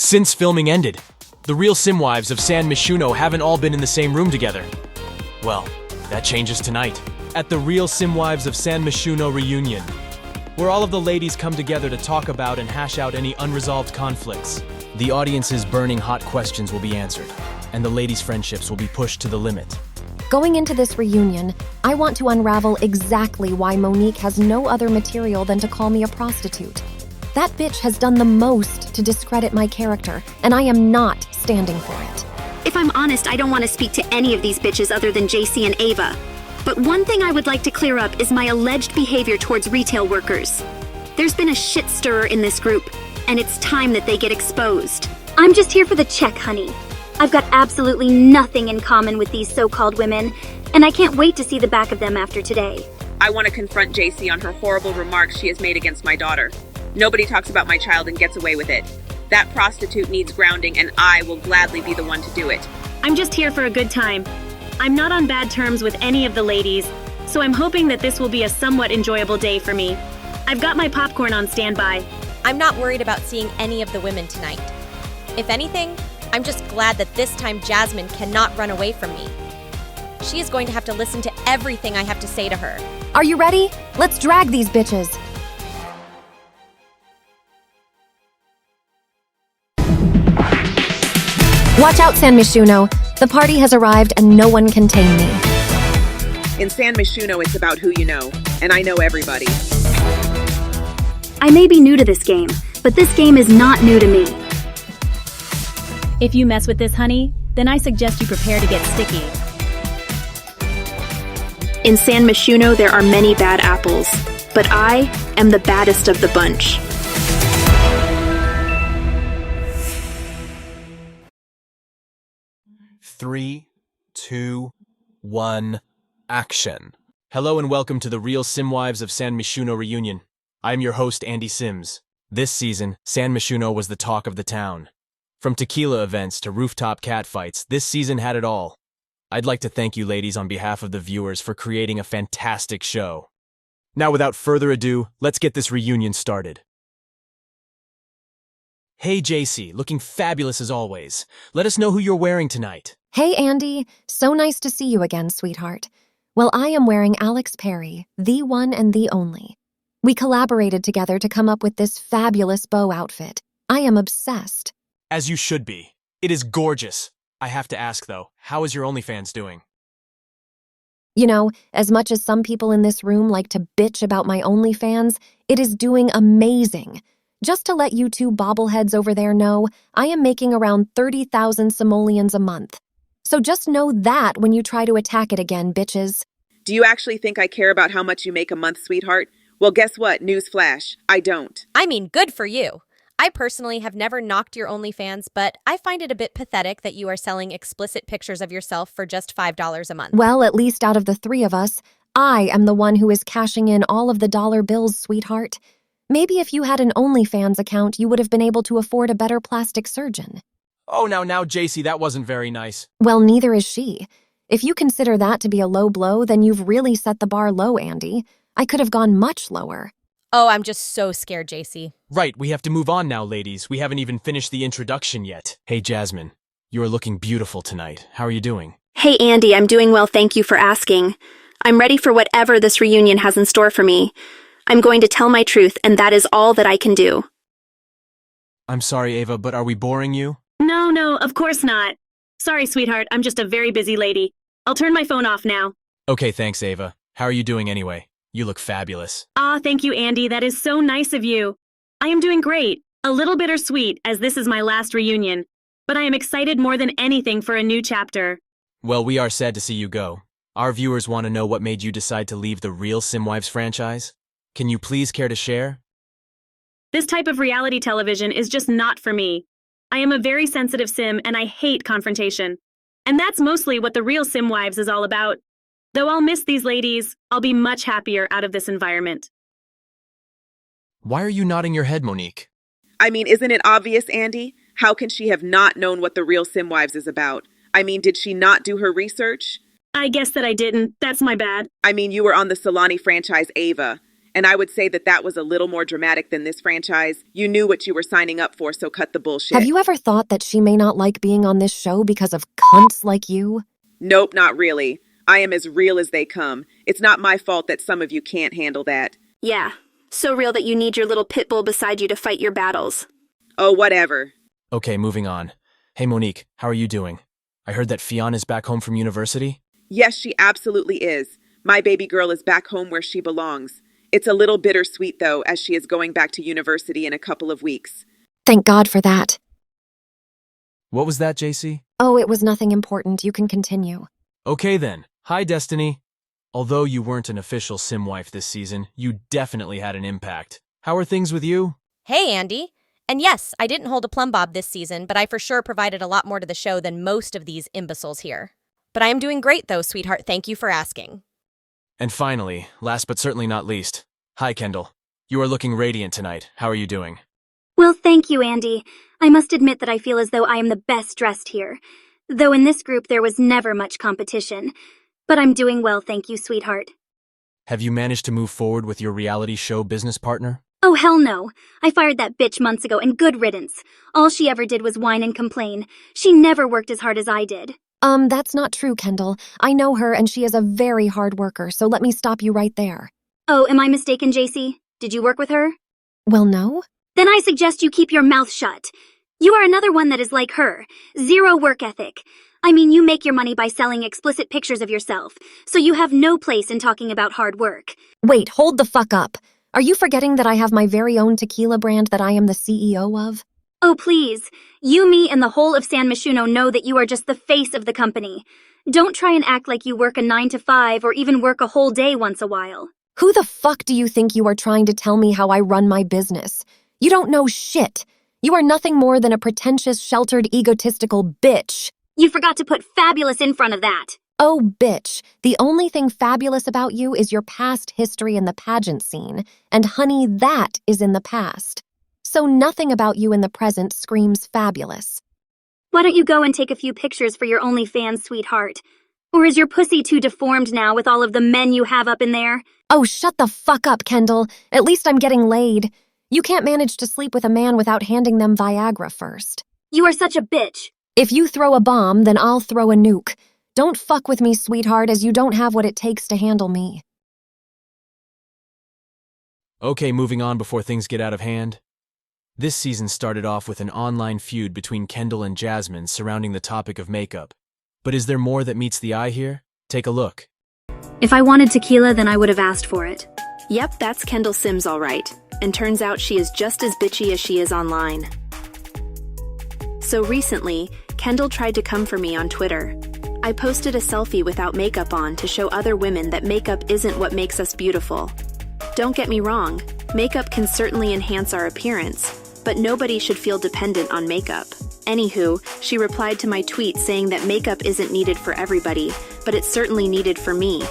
Since filming ended, the real Simwives of San Myshuno haven't all been in the same room together. Well, that changes tonight, at the real Simwives of San Myshuno reunion, where all of the ladies come together to talk about and hash out any unresolved conflicts. The audience's burning hot questions will be answered, and the ladies' friendships will be pushed to the limit. Going into this reunion, I want to unravel exactly why Monique has no other material than to call me a prostitute. That bitch has done the most to discredit my character, and I am not standing for it. If I'm honest, I don't want to speak to any of these bitches other than JC and Ava. But one thing I would like to clear up is my alleged behavior towards retail workers. There's been a shit stirrer in this group, and it's time that they get exposed. I'm just here for the check, honey. I've got absolutely nothing in common with these so-called women, and I can't wait to see the back of them after today. I want to confront JC on her horrible remarks she has made against my daughter. Nobody talks about my child and gets away with it. That prostitute needs grounding, and I will gladly be the one to do it. I'm just here for a good time. I'm not on bad terms with any of the ladies, so I'm hoping that this will be a somewhat enjoyable day for me. I've got my popcorn on standby. I'm not worried about seeing any of the women tonight. If anything, I'm just glad that this time Jasmine cannot run away from me. She is going to have to listen to everything I have to say to her. Are you ready? Let's drag these bitches. Watch out, San Myshuno. The party has arrived and no one can tame me. In San Myshuno, it's about who you know, and I know everybody. I may be new to this game, but this game is not new to me. If you mess with this, honey, then I suggest you prepare to get sticky. In San Myshuno, there are many bad apples, but I am the baddest of the bunch. Three, two, one, action. Hello and welcome to the real Simwives of San Myshuno reunion. I'm your host, Andy Sims. This season, San Myshuno was the talk of the town. From tequila events to rooftop catfights, this season had it all. I'd like to thank you ladies on behalf of the viewers for creating a fantastic show. Now without further ado, let's get this reunion started. Hey JC, looking fabulous as always. Let us know who you're wearing tonight. Hey, Andy. So nice to see you again, sweetheart. Well, I am wearing Alex Perry, the one and the only. We collaborated together to come up with this fabulous bow outfit. I am obsessed. As you should be. It is gorgeous. I have to ask though, how is your OnlyFans doing? You know, as much as some people in this room like to bitch about my OnlyFans, it is doing amazing. Just to let you two bobbleheads over there know, I am making around 30,000 simoleons a month. So just know that when you try to attack it again, bitches. Do you actually think I care about how much you make a month, sweetheart? Well, guess what? Newsflash. I don't. I mean, good for you. I personally have never knocked your OnlyFans, but I find it a bit pathetic that you are selling explicit pictures of yourself for just $5 a month. Well, at least out of the three of us, I am the one who is cashing in all of the dollar bills, sweetheart. Maybe if you had an OnlyFans account, you would have been able to afford a better plastic surgeon. Oh, now, JC, that wasn't very nice. Well, neither is she. If you consider that to be a low blow, then you've really set the bar low, Andy. I could have gone much lower. Oh, I'm just so scared, JC. Right, we have to move on now, ladies. We haven't even finished the introduction yet. Hey, Jasmine, you are looking beautiful tonight. How are you doing? Hey, Andy, I'm doing well, thank you for asking. I'm ready for whatever this reunion has in store for me. I'm going to tell my truth, and that is all that I can do. I'm sorry, Ava, but are we boring you? No, of course not. Sorry, sweetheart, I'm just a very busy lady. I'll turn my phone off now. Okay, thanks, Ava. How are you doing anyway? You look fabulous. Thank you, Andy. That is so nice of you. I am doing great. A little bittersweet, as this is my last reunion. But I am excited more than anything for a new chapter. Well, we are sad to see you go. Our viewers want to know what made you decide to leave the real Simwives franchise. Can you please care to share? This type of reality television is just not for me. I am a very sensitive sim and I hate confrontation. And that's mostly what the real Simwives is all about. Though I'll miss these ladies, I'll be much happier out of this environment. Why are you nodding your head, Monique? I mean, isn't it obvious, Andy? How can she have not known what the real Simwives is about? I mean, did she not do her research? I guess that I didn't. That's my bad. I mean, you were on the Solani franchise, Ava. And I would say that that was a little more dramatic than this franchise. You knew what you were signing up for, so cut the bullshit. Have you ever thought that she may not like being on this show because of cunts like you? Nope, not really. I am as real as they come. It's not my fault that some of you can't handle that. Yeah, so real that you need your little pit bull beside you to fight your battles. Oh, whatever. Okay, moving on. Hey Monique, how are you doing? I heard that Fionn is back home from university? Yes, she absolutely is. My baby girl is back home where she belongs. It's a little bittersweet, though, as she is going back to university in a couple of weeks. Thank God for that. What was that, JC? Oh, it was nothing important. You can continue. Okay then. Hi, Destiny. Although you weren't an official Simwife this season, you definitely had an impact. How are things with you? Hey, Andy. And yes, I didn't hold a plumb bob this season, but I for sure provided a lot more to the show than most of these imbeciles here. But I am doing great, though, sweetheart. Thank you for asking. And finally, last but certainly not least, hi, Kendall. You are looking radiant tonight. How are you doing? Well, thank you, Andy. I must admit that I feel as though I am the best dressed here. Though in this group there was never much competition. But I'm doing well, thank you, sweetheart. Have you managed to move forward with your reality show business partner? Oh, hell no. I fired that bitch months ago and good riddance. All she ever did was whine and complain. She never worked as hard as I did. That's not true, Kendall. I know her and she is a very hard worker, so let me stop you right there. Oh, am I mistaken, JC? Did you work with her? Well, no. Then I suggest you keep your mouth shut. You are another one that is like her. Zero work ethic. I mean, you make your money by selling explicit pictures of yourself, so you have no place in talking about hard work. Wait, hold the fuck up. Are you forgetting that I have my very own tequila brand that I am the CEO of? Oh, please. You, me, and the whole of San Myshuno know that you are just the face of the company. Don't try and act like you work a 9 to 5 or even work a whole day once a while. Who the fuck do you think you are trying to tell me how I run my business? You don't know shit. You are nothing more than a pretentious, sheltered, egotistical bitch. You forgot to put fabulous in front of that. Oh, bitch. The only thing fabulous about you is your past history in the pageant scene. And honey, that is in the past. So nothing about you in the present screams fabulous. Why don't you go and take a few pictures for your OnlyFans, sweetheart? Or is your pussy too deformed now with all of the men you have up in there? Oh, shut the fuck up, Kendall. At least I'm getting laid. You can't manage to sleep with a man without handing them Viagra first. You are such a bitch. If you throw a bomb, then I'll throw a nuke. Don't fuck with me, sweetheart, as you don't have what it takes to handle me. Okay, moving on before things get out of hand. This season started off with an online feud between Kendall and Jasmine surrounding the topic of makeup. But is there more that meets the eye here? Take a look. If I wanted tequila, then I would have asked for it. Yep, that's Kendall Sims all right. And turns out she is just as bitchy as she is online. So recently, Kendall tried to come for me on Twitter. I posted a selfie without makeup on to show other women that makeup isn't what makes us beautiful. Don't get me wrong, makeup can certainly enhance our appearance, but nobody should feel dependent on makeup. Anywho, she replied to my tweet saying that makeup isn't needed for everybody, but it's certainly needed for me.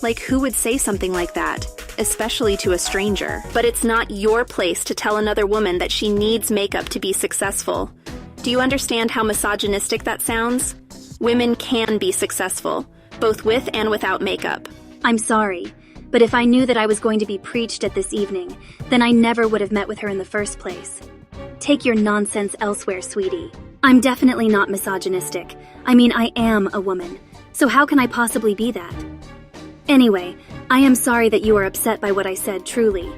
Like, who would say something like that? Especially to a stranger. But it's not your place to tell another woman that she needs makeup to be successful. Do you understand how misogynistic that sounds? Women can be successful, both with and without makeup. I'm sorry, but if I knew that I was going to be preached at this evening, then I never would have met with her in the first place. Take your nonsense elsewhere, sweetie. I'm definitely not misogynistic. I mean, I am a woman. So how can I possibly be that? Anyway, I am sorry that you are upset by what I said, truly.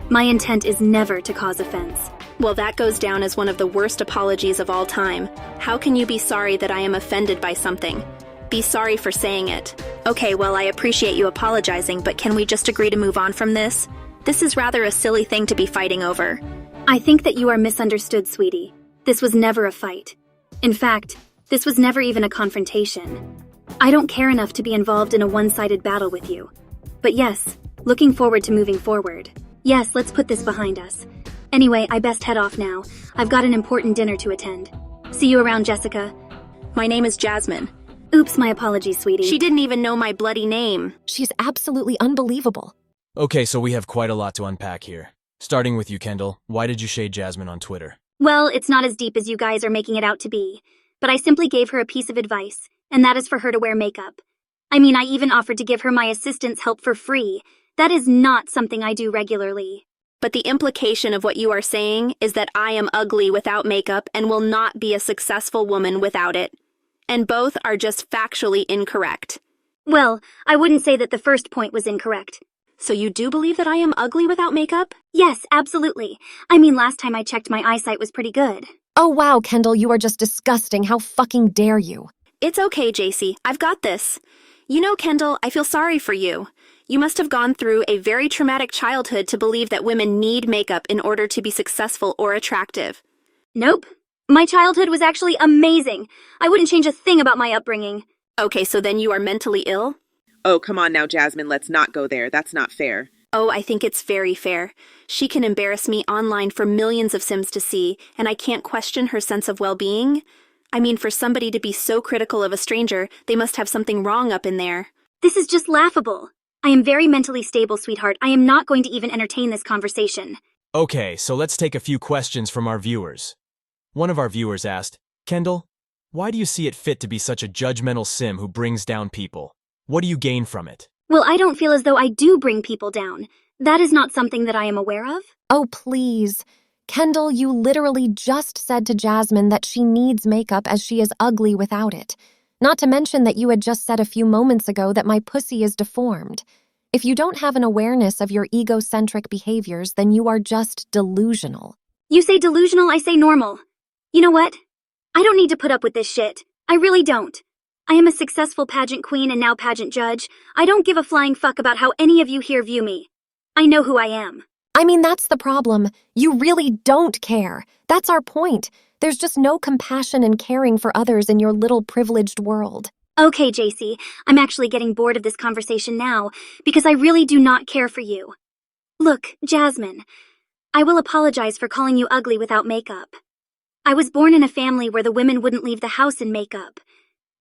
My intent is never to cause offense. Well, that goes down as one of the worst apologies of all time. How can you be sorry that I am offended by something? Be sorry for saying it. Okay, well, I appreciate you apologizing, but can we just agree to move on from this? This is rather a silly thing to be fighting over. I think that you are misunderstood, sweetie. This was never a fight. In fact, this was never even a confrontation. I don't care enough to be involved in a one-sided battle with you. But yes, looking forward to moving forward. Yes, let's put this behind us. Anyway, I best head off now. I've got an important dinner to attend. See you around, Jessica. My name is Jasmine. Oops, my apologies, sweetie. She didn't even know my bloody name. She's absolutely unbelievable. Okay, so we have quite a lot to unpack here. Starting with you, Kendall, why did you shade Jasmine on Twitter? Well, it's not as deep as you guys are making it out to be. But I simply gave her a piece of advice, and that is for her to wear makeup. I mean, I even offered to give her my assistant's help for free, That is not something I do regularly. But the implication of what you are saying is that I am ugly without makeup and will not be a successful woman without it. And both are just factually incorrect. Well, I wouldn't say that the first point was incorrect. So you do believe that I am ugly without makeup? Yes, absolutely. I mean, last time I checked, my eyesight was pretty good. Oh wow, Kendall, you are just disgusting. How fucking dare you? It's okay, JC. I've got this. You know, Kendall, I feel sorry for you. You must have gone through a very traumatic childhood to believe that women need makeup in order to be successful or attractive. Nope. My childhood was actually amazing. I wouldn't change a thing about my upbringing. Okay, so then you are mentally ill? Oh, come on now, Jasmine, let's not go there. That's not fair. Oh, I think it's very fair. She can embarrass me online for millions of Sims to see, and I can't question her sense of well-being. I mean, for somebody to be so critical of a stranger, they must have something wrong up in there. This is just laughable. I am very mentally stable, sweetheart. I am not going to even entertain this conversation. Okay, so let's take a few questions from our viewers. One of our viewers asked, Kendall, why do you see it fit to be such a judgmental sim who brings down people? What do you gain from it? Well, I don't feel as though I do bring people down. That is not something that I am aware of. Oh, please. Kendall, you literally just said to Jasmine that she needs makeup as she is ugly without it. Not to mention that you had just said a few moments ago that my pussy is deformed. If you don't have an awareness of your egocentric behaviors, then you are just delusional. You say delusional, I say normal. You know what? I don't need to put up with this shit. I really don't. I am a successful pageant queen and now pageant judge. I don't give a flying fuck about how any of you here view me. I know who I am. I mean, that's the problem. You really don't care. That's our point. There's just no compassion and caring for others in your little privileged world. Okay, JC, I'm actually getting bored of this conversation now because I really do not care for you. Look, Jasmine, I will apologize for calling you ugly without makeup. I was born in a family where the women wouldn't leave the house in makeup.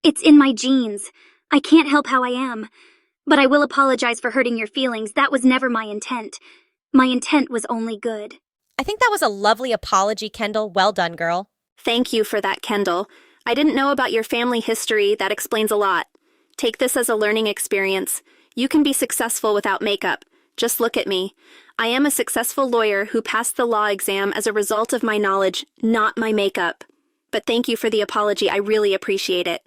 It's in my genes. I can't help how I am. But I will apologize for hurting your feelings. That was never my intent. My intent was only good. I think that was a lovely apology, Kendall. Well done, girl. Thank you for that, Kendall. I didn't know about your family history. That explains a lot. Take this as a learning experience. You can be successful without makeup. Just look at me. I am a successful lawyer who passed the law exam as a result of my knowledge, not my makeup. But thank you for the apology. I really appreciate it.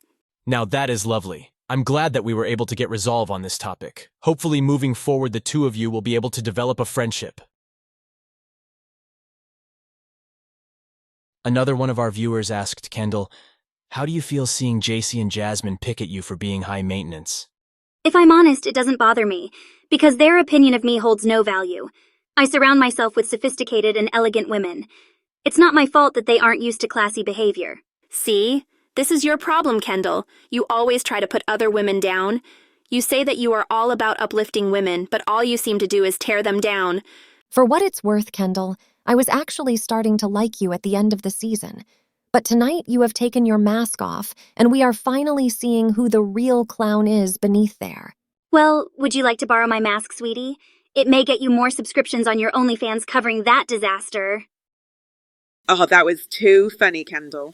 Now that is lovely. I'm glad that we were able to get resolve on this topic. Hopefully moving forward the two of you will be able to develop a friendship. Another one of our viewers asked Kendall, how do you feel seeing JC and Jasmine pick at you for being high maintenance? If I'm honest, it doesn't bother me, because their opinion of me holds no value. I surround myself with sophisticated and elegant women. It's not my fault that they aren't used to classy behavior. See? This is your problem, Kendall. You always try to put other women down. You say that you are all about uplifting women, but all you seem to do is tear them down. For what it's worth, Kendall, I was actually starting to like you at the end of the season. But tonight you have taken your mask off, and we are finally seeing who the real clown is beneath there. Well, would you like to borrow my mask, sweetie? It may get you more subscriptions on your OnlyFans covering that disaster. Oh, that was too funny, Kendall.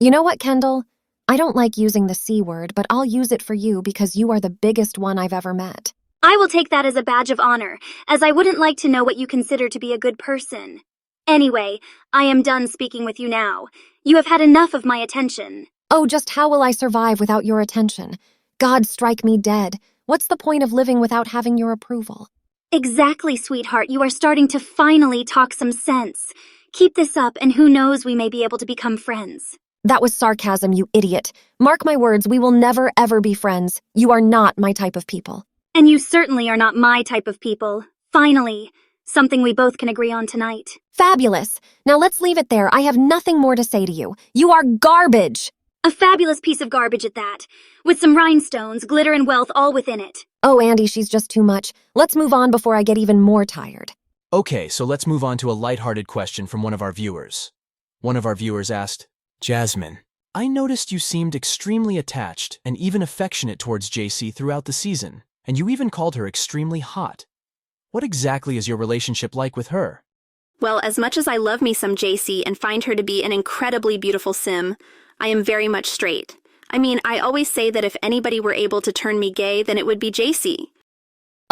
You know what, Kendall? I don't like using the C word, but I'll use it for you because you are the biggest one I've ever met. I will take that as a badge of honor, as I wouldn't like to know what you consider to be a good person. Anyway, I am done speaking with you now. You have had enough of my attention. Oh, just how will I survive without your attention? God strike me dead. What's the point of living without having your approval? Exactly, sweetheart. You are starting to finally talk some sense. Keep this up, and who knows, we may be able to become friends. That was sarcasm, you idiot. Mark my words, we will never, ever be friends. You are not my type of people. And you certainly are not my type of people. Finally, something we both can agree on tonight. Fabulous. Now let's leave it there. I have nothing more to say to you. You are garbage. A fabulous piece of garbage at that, with some rhinestones, glitter, and wealth all within it. Oh, Andy, she's just too much. Let's move on before I get even more tired. Okay, so let's move on to a lighthearted question from one of our viewers. One of our viewers asked, Jasmine, I noticed you seemed extremely attached and even affectionate towards JC throughout the season, and you even called her extremely hot. What exactly is your relationship like with her? Well, as much as I love me some JC and find her to be an incredibly beautiful sim, I am very much straight. I mean, I always say that if anybody were able to turn me gay, then it would be JC.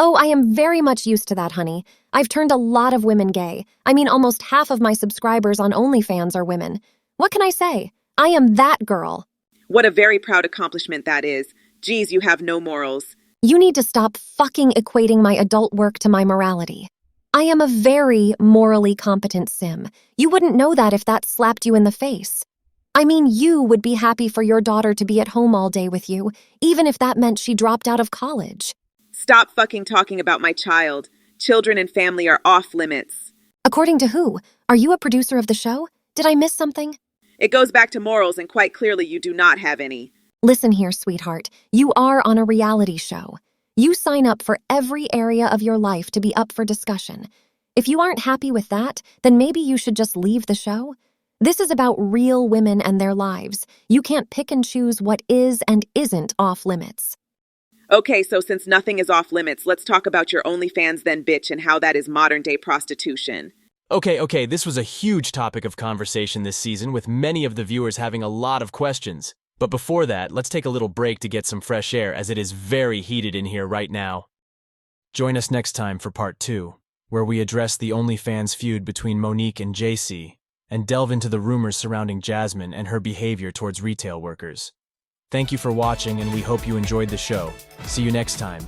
Oh, I am very much used to that, honey. I've turned a lot of women gay. I mean, almost half of my subscribers on OnlyFans are women. What can I say? I am that girl. What a very proud accomplishment that is. Geez, you have no morals. You need to stop fucking equating my adult work to my morality. I am a very morally competent sim. You wouldn't know that if that slapped you in the face. I mean, you would be happy for your daughter to be at home all day with you, even if that meant she dropped out of college. Stop fucking talking about my child. Children and family are off limits. According to who? Are you a producer of the show? Did I miss something? It goes back to morals, and quite clearly you do not have any. Listen here, sweetheart. You are on a reality show. You sign up for every area of your life to be up for discussion. If you aren't happy with that, then maybe you should just leave the show. This is about real women and their lives. You can't pick and choose what is and isn't off limits. Okay, so since nothing is off limits, let's talk about your OnlyFans then, bitch, and how that is modern-day prostitution. Okay, this was a huge topic of conversation this season, with many of the viewers having a lot of questions. But before that, let's take a little break to get some fresh air, as it is very heated in here right now. Join us next time for part 2, where we address the OnlyFans feud between Monique and JC, and delve into the rumors surrounding Jasmine and her behavior towards retail workers. Thank you for watching, and we hope you enjoyed the show. See you next time.